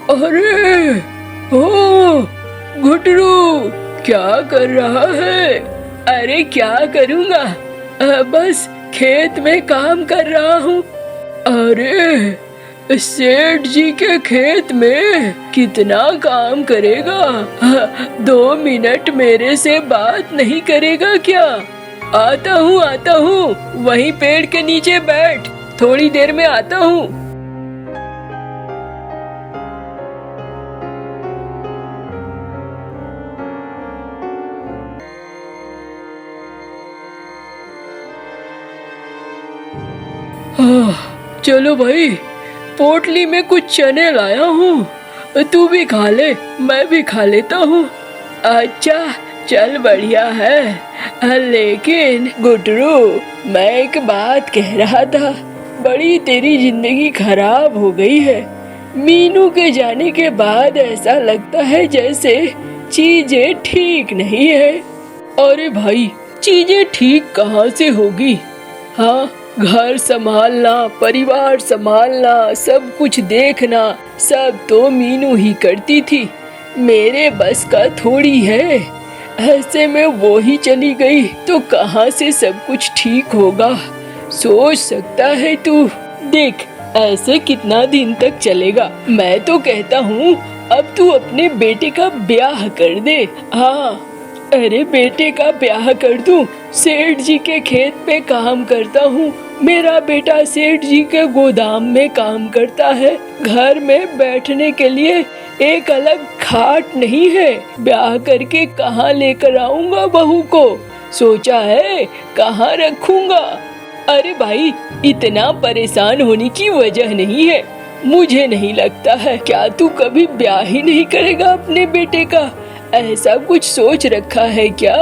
अरे ओ घुटरू, क्या कर रहा है? अरे क्या करूँगा, बस खेत में काम कर रहा हूँ। अरे सेठ जी के खेत में कितना काम करेगा? 2 मिनट मेरे से बात नहीं करेगा क्या? आता हूँ, वहीं पेड़ के नीचे बैठ, थोड़ी देर में आता हूँ। चलो भाई, पोटली में कुछ चने लाया हूँ, तू भी खा ले, मैं भी खा लेता हूँ। अच्छा चल, बढ़िया है। लेकिन गुटरू, मैं एक बात कह रहा था, बड़ी तेरी जिंदगी खराब हो गई है। मीनू के जाने के बाद ऐसा लगता है जैसे चीजें ठीक नहीं है। अरे भाई, चीजें ठीक कहाँ से होगी? हाँ, घर संभालना, परिवार संभालना, सब कुछ देखना, सब तो मीनू ही करती थी, मेरे बस का थोड़ी है। ऐसे में वो ही चली गई तो कहाँ से सब कुछ ठीक होगा? सोच सकता है तू? देख, ऐसे कितना दिन तक चलेगा? मैं तो कहता हूँ अब तू अपने बेटे का ब्याह कर दे। हाँ, अरे बेटे का ब्याह कर दूं? सेठ जी के खेत पे काम करता हूँ, मेरा बेटा सेठ जी के गोदाम में काम करता है, घर में बैठने के लिए एक अलग खाट नहीं है, ब्याह करके कहाँ लेकर आऊंगा बहू को? सोचा है कहाँ रखूंगा? अरे भाई, इतना परेशान होने की वजह नहीं है, मुझे नहीं लगता है। क्या तू कभी ब्याह ही नहीं करेगा अपने बेटे का? ऐसा कुछ सोच रखा है क्या?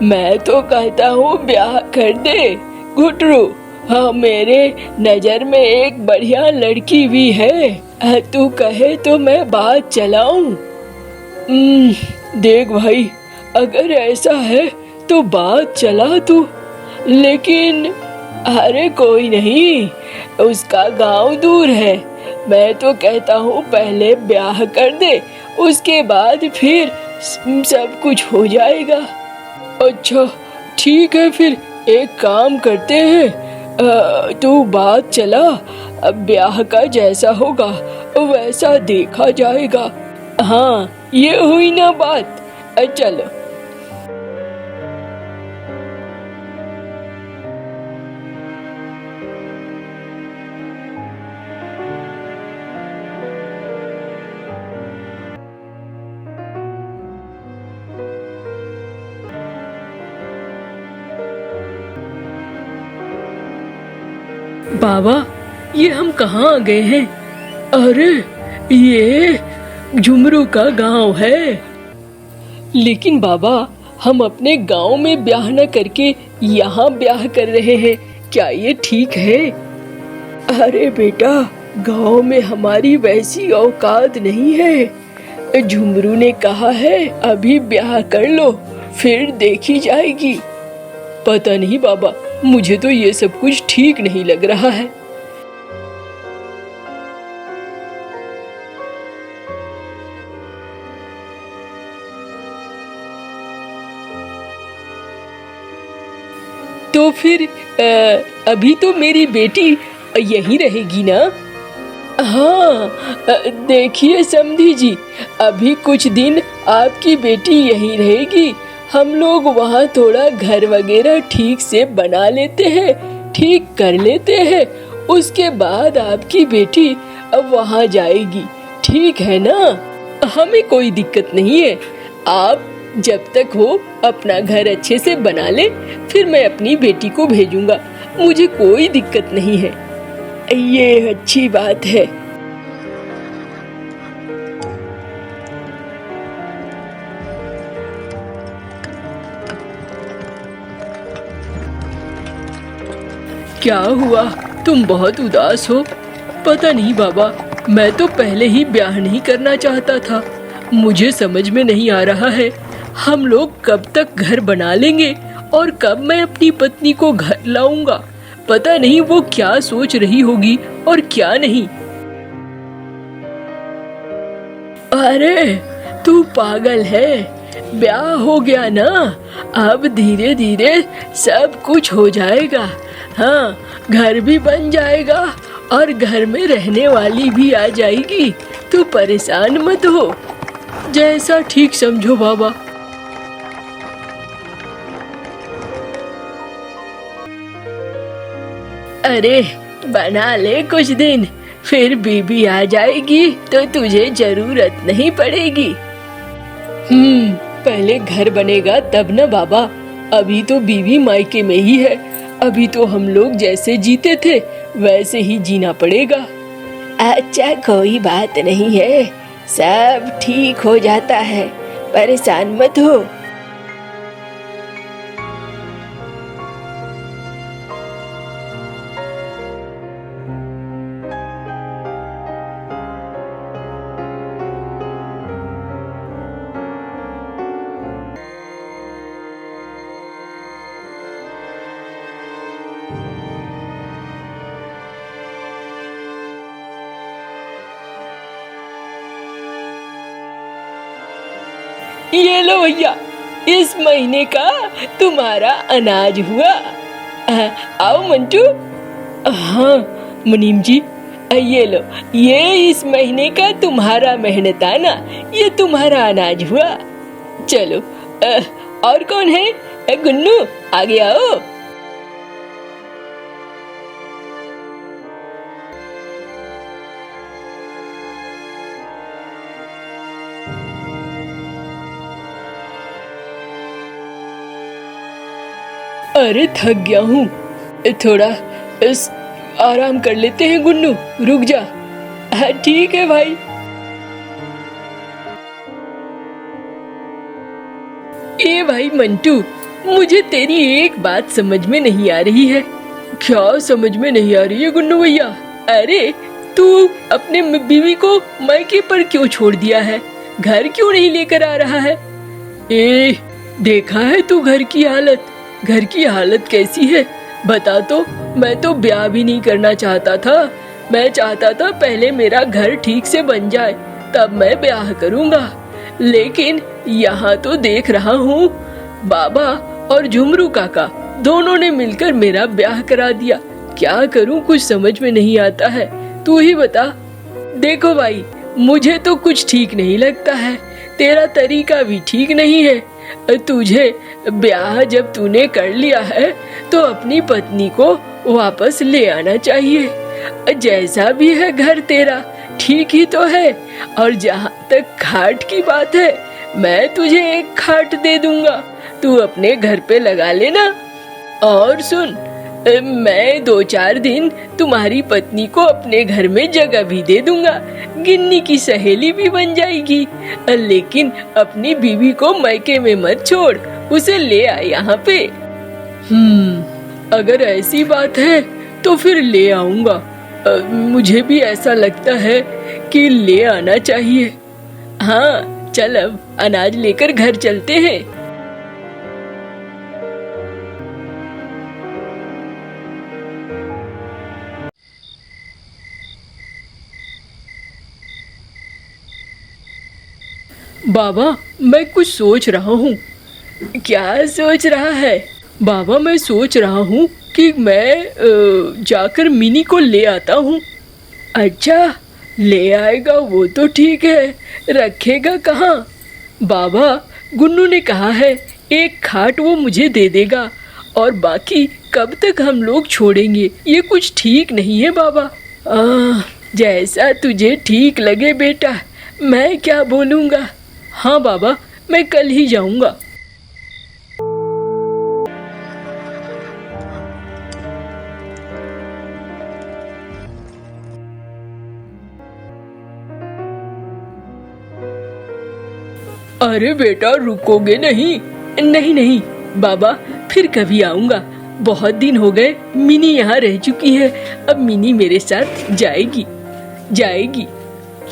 मैं तो कहता हूँ ब्याह कर दे घुटरू। हाँ, मेरे नजर में एक बढ़िया लड़की भी है, तू कहे तो मैं बात चलाऊं? देख भाई, अगर ऐसा है तो बात चला तू, लेकिन अरे कोई नहीं, उसका गांव दूर है। मैं तो कहता हूँ पहले ब्याह कर दे, उसके बाद फिर सब कुछ हो जाएगा। अच्छा ठीक है, फिर एक काम करते हैं, तू बात चला, अब ब्याह का जैसा होगा वैसा देखा जाएगा। हाँ, ये हुई ना बात? चलो। बाबा, ये हम कहाँ आ गए हैं? अरे ये झुमरू का गांव है। लेकिन बाबा, हम अपने गांव में ब्याह न करके यहाँ ब्याह कर रहे हैं, क्या ये ठीक है? अरे बेटा, गांव में हमारी वैसी औकात नहीं है। झुमरू ने कहा है अभी ब्याह कर लो, फिर देखी जाएगी। पता नहीं बाबा, मुझे तो ये सब कुछ ठीक नहीं लग रहा है। तो फिर अभी तो मेरी बेटी यहीं रहेगी ना? हाँ, देखिए समधी जी, अभी कुछ दिन आपकी बेटी यहीं रहेगी, हम लोग वहाँ थोड़ा घर वगैरह ठीक से बना लेते हैं, ठीक कर लेते हैं, उसके बाद आपकी बेटी अब वहाँ जाएगी, ठीक है ना? हमें कोई दिक्कत नहीं है, आप जब तक हो अपना घर अच्छे से बना ले, फिर मैं अपनी बेटी को भेजूंगा, मुझे कोई दिक्कत नहीं है। ये अच्छी बात है। क्या हुआ, तुम बहुत उदास हो? पता नहीं बाबा, मैं तो पहले ही ब्याह नहीं करना चाहता था। मुझे समझ में नहीं आ रहा है हम लोग कब तक घर बना लेंगे और कब मैं अपनी पत्नी को घर लाऊंगा। पता नहीं वो क्या सोच रही होगी और क्या नहीं। अरे तू पागल है, ब्याह हो गया ना, अब धीरे धीरे सब कुछ हो जाएगा। हाँ, घर भी बन जाएगा और घर में रहने वाली भी आ जाएगी। तू परेशान मत हो, जैसा ठीक समझो बाबा। अरे बना ले कुछ दिन, फिर बीबी आ जाएगी तो तुझे जरूरत नहीं पड़ेगी। पहले घर बनेगा तब ना बाबा, अभी तो बीवी मायके में ही है। अभी तो हम लोग जैसे जीते थे वैसे ही जीना पड़ेगा। अच्छा कोई बात नहीं है, सब ठीक हो जाता है, परेशान मत हो। ये लो भैया, इस महीने का तुम्हारा अनाज हुआ। आओ मंटू। हाँ मुनीम जी, ये लो, ये इस महीने का तुम्हारा मेहनताना, ये तुम्हारा अनाज हुआ। चलो और कौन है? गुन्नू आगे आओ। अरे थक गया हूँ, थोड़ा आराम कर लेते हैं। गुन्नू रुक जा। हाँ ठीक है भाई। ए भाई मंटू, मुझे तेरी एक बात समझ में नहीं आ रही है। क्या समझ में नहीं आ रही है गुन्नू भैया? अरे तू अपने बीवी को मायके पर क्यों छोड़ दिया है? घर क्यों नहीं लेकर आ रहा है? देखा है तू घर की हालत? घर की हालत कैसी है बता तो। मैं तो ब्याह भी नहीं करना चाहता था। मैं चाहता था पहले मेरा घर ठीक से बन जाए तब मैं ब्याह करूंगा, लेकिन यहाँ तो देख रहा हूँ बाबा और झुमरू काका दोनों ने मिलकर मेरा ब्याह करा दिया। क्या करूँ कुछ समझ में नहीं आता है, तू ही बता। देखो भाई, मुझे तो कुछ ठीक नहीं लगता है, तेरा तरीका भी ठीक नहीं है। तुझे ब्याह जब तूने कर लिया है तो अपनी पत्नी को वापस ले आना चाहिए। जैसा भी है घर तेरा ठीक ही तो है। और जहाँ तक खाट की बात है, मैं तुझे एक खाट दे दूंगा, तू अपने घर पे लगा लेना। और सुन, मैं 2-4 दिन तुम्हारी पत्नी को अपने घर में जगह भी दे दूंगा, गिन्नी की सहेली भी बन जाएगी। लेकिन अपनी बीवी को मायके में मत छोड़, उसे ले आ यहाँ पे। अगर ऐसी बात है तो फिर ले आऊंगा। मुझे भी ऐसा लगता है कि ले आना चाहिए। हाँ चल, अब अनाज लेकर घर चलते हैं। बाबा मैं कुछ सोच रहा हूँ। क्या सोच रहा है? बाबा मैं सोच रहा हूँ कि मैं जाकर मिनी को ले आता हूँ। अच्छा ले आएगा वो तो ठीक है, रखेगा कहाँ? बाबा गुन्नू ने कहा है एक खाट वो मुझे दे देगा, और बाकी कब तक हम लोग छोड़ेंगे? ये कुछ ठीक नहीं है बाबा। जैसा तुझे ठीक लगे बेटा, मैं क्या बोलूँगा। हाँ बाबा, मैं कल ही जाऊँगा। अरे बेटा रुकोगे नहीं? नहीं नहीं बाबा, फिर कभी आऊँगा। बहुत दिन हो गए, मिनी यहाँ रह चुकी है, अब मिनी मेरे साथ जाएगी।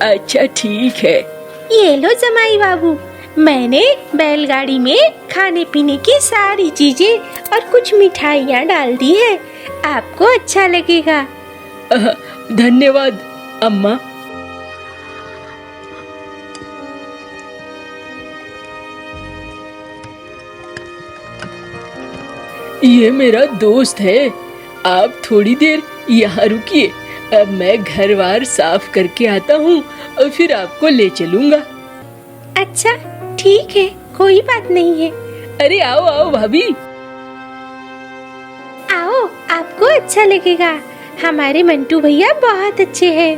अच्छा ठीक है। ये लो जमाई बाबू, मैंने बैलगाड़ी में खाने पीने की सारी चीजें और कुछ मिठाइयाँ डाल दी है, आपको अच्छा लगेगा। धन्यवाद अम्मा। ये मेरा दोस्त है। आप थोड़ी देर यहाँ रुकिए, अब मैं घर-वार साफ करके आता हूँ और फिर आपको ले चलूँगा। अच्छा ठीक है, कोई बात नहीं है। अरे आओ आओ भाभी। आओ, आपको अच्छा लगेगा। हमारे मंटू भैया बहुत अच्छे हैं।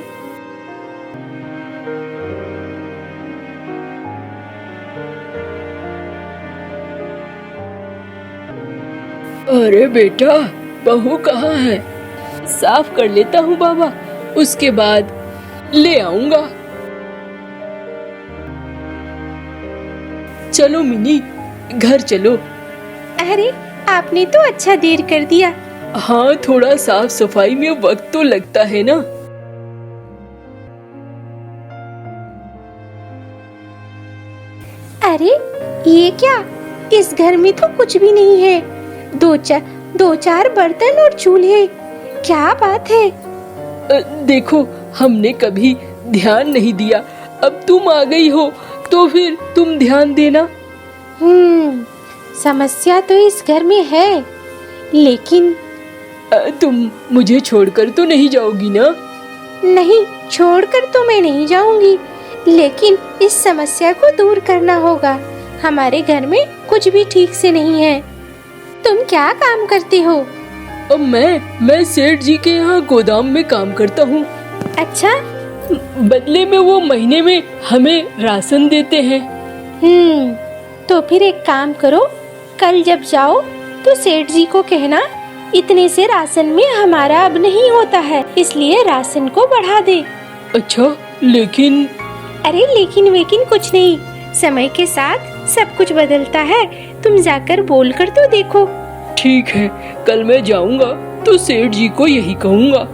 अरे बेटा, बहू कहाँ है? साफ कर लेता हूँ बाबा, उसके बाद ले आऊंगा। चलो मिनी, घर चलो। अरे आपने तो अच्छा देर कर दिया। हाँ, थोड़ा साफ सफाई में वक्त तो लगता है ना। अरे ये क्या, इस घर में तो कुछ भी नहीं है। दो चार बर्तन और चूल्हे, क्या बात है। देखो, हमने कभी ध्यान नहीं दिया, अब तुम आ गई हो तो फिर तुम ध्यान देना। समस्या तो इस घर में है, लेकिन तुम मुझे छोड़कर तो नहीं जाओगी ना? नहीं, छोड़कर तो मैं नहीं जाऊंगी, लेकिन इस समस्या को दूर करना होगा। हमारे घर में कुछ भी ठीक से नहीं है। तुम क्या काम करते हो? अब मैं सेठ जी के यहाँ गोदाम में काम करता हूँ। अच्छा, बदले में वो महीने में हमें राशन देते हैं। तो फिर एक काम करो, कल जब जाओ तो सेठ जी को कहना इतने से राशन में हमारा अब नहीं होता है, इसलिए राशन को बढ़ा दे। अच्छा, लेकिन अरे लेकिन वेकिन कुछ नहीं, समय के साथ सब कुछ बदलता है। तुम जाकर बोल कर तो देखो। ठीक है, कल मैं जाऊंगा तो सेठ जी को यही कहूँगा।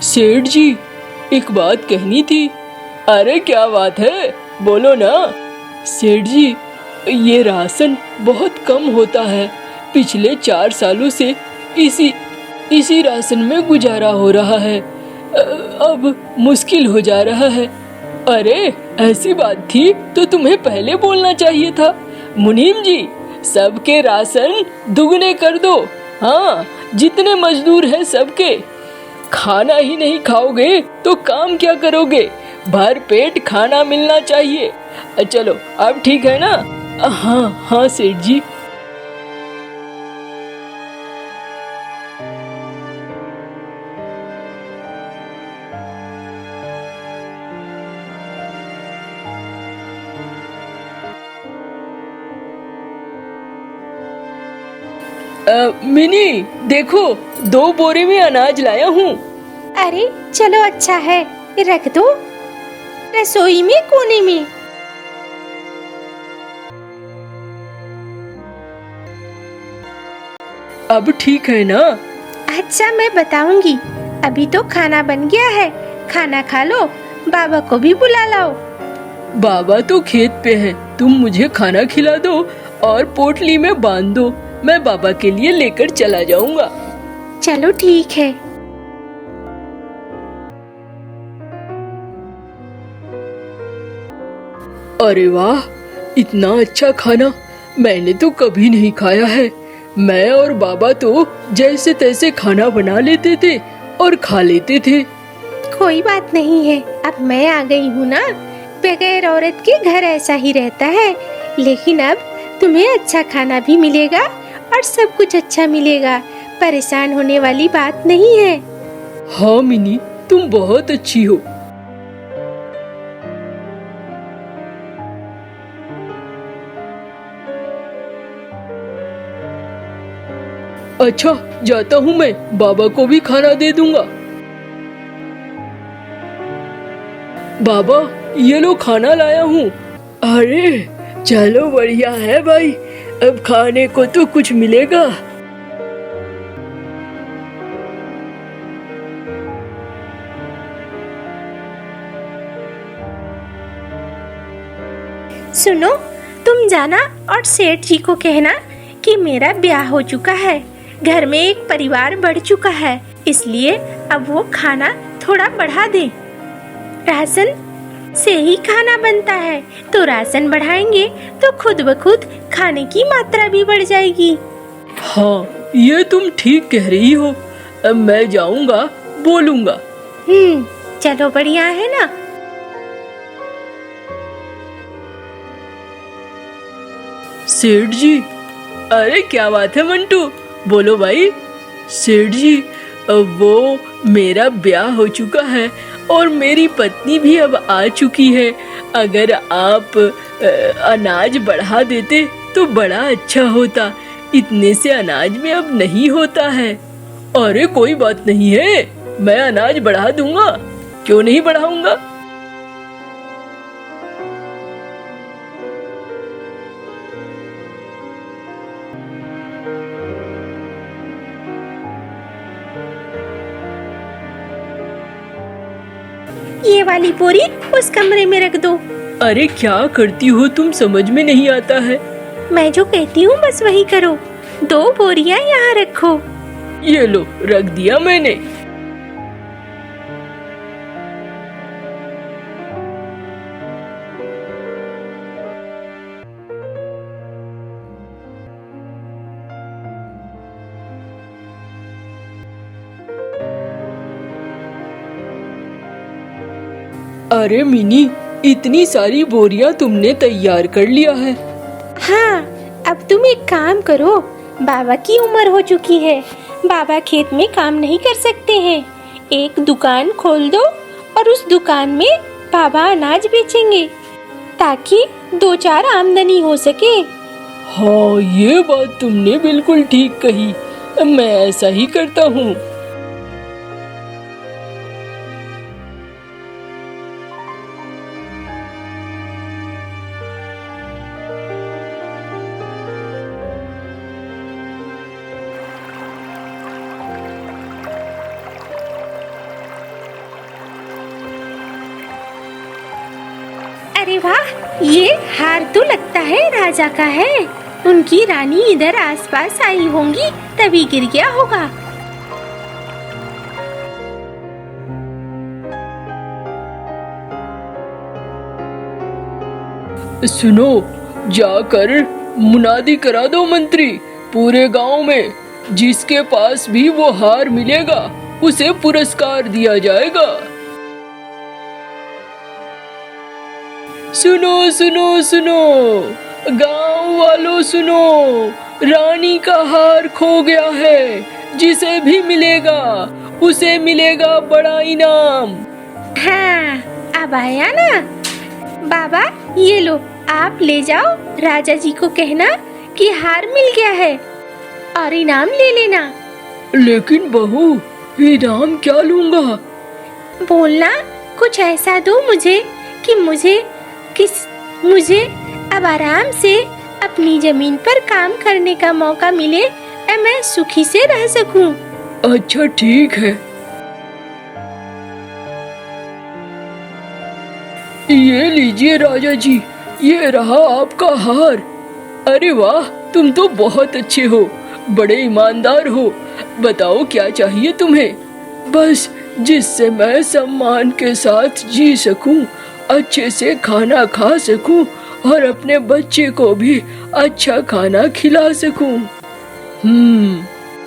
सेठ जी, एक बात कहनी थी। अरे क्या बात है, बोलो ना। सेठ जी, ये राशन बहुत कम होता है। पिछले 4 सालों से इसी राशन में गुजारा हो रहा है। अब मुश्किल हो जा रहा है। अरे ऐसी बात थी तो तुम्हें पहले बोलना चाहिए था। मुनीम जी, सबके राशन दुगने कर दो। हाँ, जितने मजदूर हैं सबके। खाना ही नहीं खाओगे तो काम क्या करोगे? भर पेट खाना मिलना चाहिए। चलो, अब ठीक है ना? हाँ हाँ सेठ जी। मिनी, देखो 2 बोरे में अनाज लाया हूँ। अरे चलो, अच्छा है, रख दो रसोई में कोने में। अब ठीक है ना? अच्छा, मैं बताऊंगी। अभी तो खाना बन गया है, खाना खा लो, बाबा को भी बुला लाओ। बाबा तो खेत पे हैं, तुम मुझे खाना खिला दो और पोटली में बांध दो। मैं बाबा के लिए लेकर चला जाऊंगा। चलो ठीक है। अरे वाह, इतना अच्छा खाना मैंने तो कभी नहीं खाया है। मैं और बाबा तो जैसे तैसे खाना बना लेते थे और खा लेते थे। कोई बात नहीं है, अब मैं आ गई हूँ ना। बगैर औरत के घर ऐसा ही रहता है, लेकिन अब तुम्हें अच्छा खाना भी मिलेगा और सब कुछ अच्छा मिलेगा। परेशान होने वाली बात नहीं है। हाँ मिनी, तुम बहुत अच्छी हो। अच्छा, जाता हूँ मैं, बाबा को भी खाना दे दूंगा। बाबा, ये लो खाना लाया हूँ। अरे चलो, बढ़िया है भाई, अब खाने को तो कुछ मिलेगा। सुनो, तुम जाना और सेठ जी को कहना कि मेरा ब्याह हो चुका है, घर में एक परिवार बढ़ चुका है, इसलिए अब वो खाना थोड़ा बढ़ा दे। राशन से ही खाना बनता है, तो राशन बढ़ाएंगे तो खुद ब खुद खाने की मात्रा भी बढ़ जाएगी। हाँ, ये तुम ठीक कह रही हो। अब मैं जाऊंगा, बोलूंगा। चलो बढ़िया है ना। सेठ जी, अरे क्या बात है मंटू, बोलो भाई। सेठ जी, वो मेरा ब्याह हो चुका है और मेरी पत्नी भी अब आ चुकी है। अगर आप अनाज बढ़ा देते तो बड़ा अच्छा होता। इतने से अनाज में अब नहीं होता है। अरे कोई बात नहीं है, मैं अनाज बढ़ा दूंगा, क्यों नहीं बढ़ाऊंगा। ये वाली बोरी उस कमरे में रख दो। अरे क्या करती हो तुम, समझ में नहीं आता है। मैं जो कहती हूँ बस वही करो। 2 बोरियां यहाँ रखो। ये लो, रख दिया मैंने। अरे मिनी, इतनी सारी बोरियां तुमने तैयार कर लिया है। हाँ, अब तुम एक काम करो। बाबा की उम्र हो चुकी है, बाबा खेत में काम नहीं कर सकते हैं। एक दुकान खोल दो और उस दुकान में बाबा अनाज बेचेंगे ताकि 2-4 आमदनी हो सके। हाँ, ये बात तुमने बिल्कुल ठीक कही। मैं ऐसा ही करता हूँ। अरे वाह, ये हार तो लगता है राजा का है। उनकी रानी इधर आसपास आई होंगी तभी गिर गया होगा। सुनो, जाकर मुनादी करा दो मंत्री, पूरे गांव में जिसके पास भी वो हार मिलेगा उसे पुरस्कार दिया जाएगा। सुनो सुनो सुनो, गांव वालों सुनो, रानी का हार खो गया है। जिसे भी मिलेगा उसे मिलेगा बड़ा इनाम। हाँ, अब आया ना। बाबा ये लो, आप ले जाओ, राजा जी को कहना कि हार मिल गया है और इनाम ले लेना। लेकिन बहू, इनाम क्या लूंगा? बोलना कुछ ऐसा दो मुझे कि मुझे अब आराम से अपनी जमीन पर काम करने का मौका मिले और मैं सुखी से रह सकूं। अच्छा ठीक है, ये लीजिए राजा जी, ये रहा आपका हार। अरे वाह, तुम तो बहुत अच्छे हो, बड़े ईमानदार हो। बताओ क्या चाहिए तुम्हें? बस जिससे मैं सम्मान के साथ जी सकूं, अच्छे से खाना खा सकूं और अपने बच्चे को भी अच्छा खाना खिला सकूं।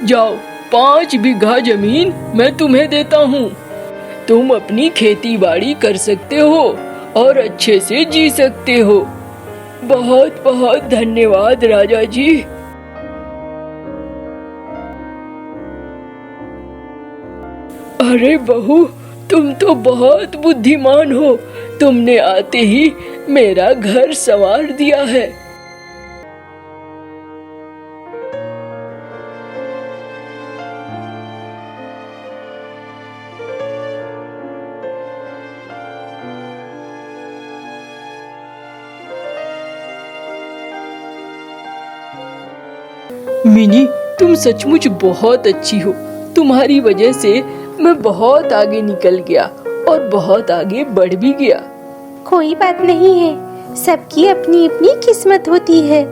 जाओ, 5 बीघा जमीन मैं तुम्हें देता हूँ। तुम अपनी खेती बाड़ी कर सकते हो और अच्छे से जी सकते हो। बहुत बहुत धन्यवाद राजा जी। अरे बहू, तुम तो बहुत बुद्धिमान हो। तुमने आते ही मेरा घर संवार दिया है। मिनी, तुम सचमुच बहुत अच्छी हो। तुम्हारी वजह से मैं बहुत आगे निकल गया और बहुत आगे बढ़ भी गया। कोई बात नहीं है, सबकी अपनी अपनी किस्मत होती है।